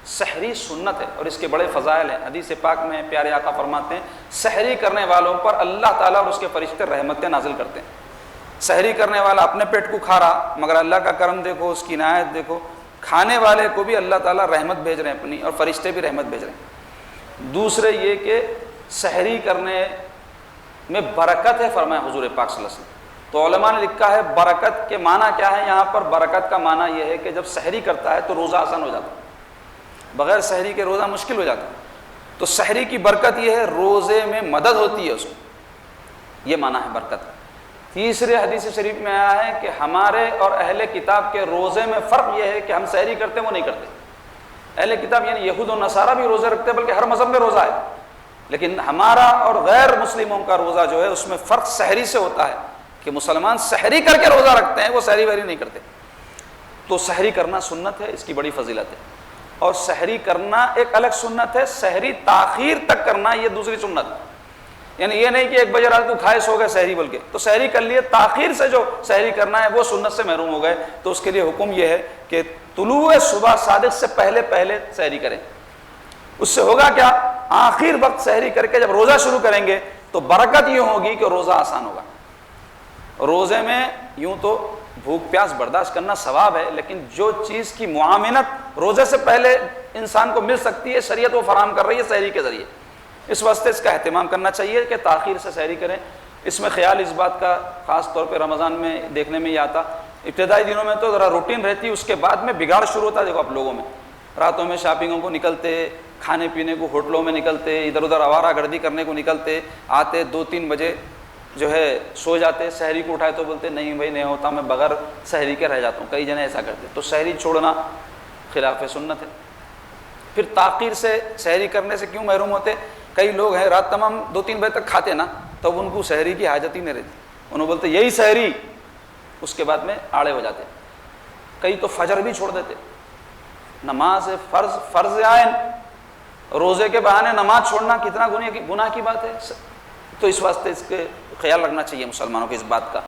سحری سنت ہے اور اس کے بڑے فضائل ہیں۔ حدیث پاک میں پیارے آقا فرماتے ہیں سحری کرنے والوں پر اللہ تعالیٰ اور اس کے فرشتے رحمتیں نازل کرتے ہیں۔ سحری کرنے والا اپنے پیٹ کو کھا رہا، مگر اللہ کا کرم دیکھو، اس کی عنایت دیکھو، کھانے والے کو بھی اللہ تعالیٰ رحمت بھیج رہے ہیں اپنی، اور فرشتے بھی رحمت بھیج رہے ہیں۔ دوسرے یہ کہ سحری کرنے میں برکت ہے، فرمایا حضور پاک صلی اللہ علیہ وسلم۔ تو علماء نے لکھا ہے برکت کے معنی کیا ہے یہاں پر؟ برکت کا معنی یہ ہے کہ جب سحری کرتا ہے تو روزہ آسان ہو جاتا ہے، بغیر سحری کے روزہ مشکل ہو جاتا ہے۔ تو سحری کی برکت یہ ہے روزے میں مدد ہوتی ہے اس کو، یہ معنی ہے برکت۔ تیسرے حدیث شریف میں آیا ہے کہ ہمارے اور اہل کتاب کے روزے میں فرق یہ ہے کہ ہم سحری کرتے ہیں وہ نہیں کرتے۔ اہل کتاب یعنی یہود و نصارہ بھی روزے رکھتے ہیں، بلکہ ہر مذہب میں روزہ ہے، لیکن ہمارا اور غیر مسلموں کا روزہ جو ہے اس میں فرق سحری سے ہوتا ہے کہ مسلمان سحری کر کے روزہ رکھتے ہیں، وہ سحری وحری نہیں کرتے۔ تو سحری کرنا سنت ہے، اس کی بڑی فضیلت ہے۔ اور سحری کرنا ایک الگ سنت ہے، سحری تاخیر تک کرنا یہ دوسری سنت ہے۔ یعنی یہ نہیں کہ 1 بجے رات کو کھائے سو گئے سحری بول کے، تو سحری کر لیے، تاخیر سے جو سحری کرنا ہے وہ سنت سے محروم ہو گئے۔ تو اس کے لیے حکم یہ ہے کہ طلوع صبح صادق سے پہلے پہلے سحری کریں۔ اس سے ہوگا کیا؟ آخر وقت سحری کر کے جب روزہ شروع کریں گے تو برکت یہ ہوگی کہ روزہ آسان ہوگا۔ روزے میں یوں تو بھوک پیاس برداشت کرنا ثواب ہے، لیکن جو چیز کی معاونت روزے سے پہلے انسان کو مل سکتی ہے شریعت وہ فراہم کر رہی ہے سحری کے ذریعے۔ اس واسطے اس کا اہتمام کرنا چاہیے کہ تاخیر سے سحری کریں۔ اس میں خیال اس بات کا خاص طور پہ رمضان میں دیکھنے میں یہ آتا، ابتدائی دنوں میں تو ذرا روٹین رہتی، اس کے بعد میں بگاڑ شروع ہوتا ہے۔ دیکھو آپ لوگوں میں راتوں میں شاپنگوں کو نکلتے، کھانے پینے کو ہوٹلوں میں نکلتے، ادھر ادھر آوارہ گردی کرنے کو نکلتے، آتے 2-3 بجے جو ہے سو جاتے، سحری کو اٹھائے تو بولتے نہیں بھائی نہیں ہوتا، میں بغیر سحری کے رہ جاتا ہوں۔ کئی جنے ایسا کرتے، تو سحری چھوڑنا خلاف سنت ہے۔ پھر تاخیر سے سحری کرنے سے کیوں محروم ہوتے؟ کئی لوگ ہیں رات تمام 2-3 بجے تک کھاتے نا، تب ان کو سحری کی حاجت ہی نہیں رہتی، انہوں بولتے یہی سحری، اس کے بعد میں آڑے ہو جاتے۔ کئی تو فجر بھی چھوڑ دیتے، نماز فرض عین، روزے کے بہانے نماز چھوڑنا کتنا گناہ کی بات ہے۔ تو اس واسطے اس کے خیال رکھنا چاہیے مسلمانوں کو اس بات کا۔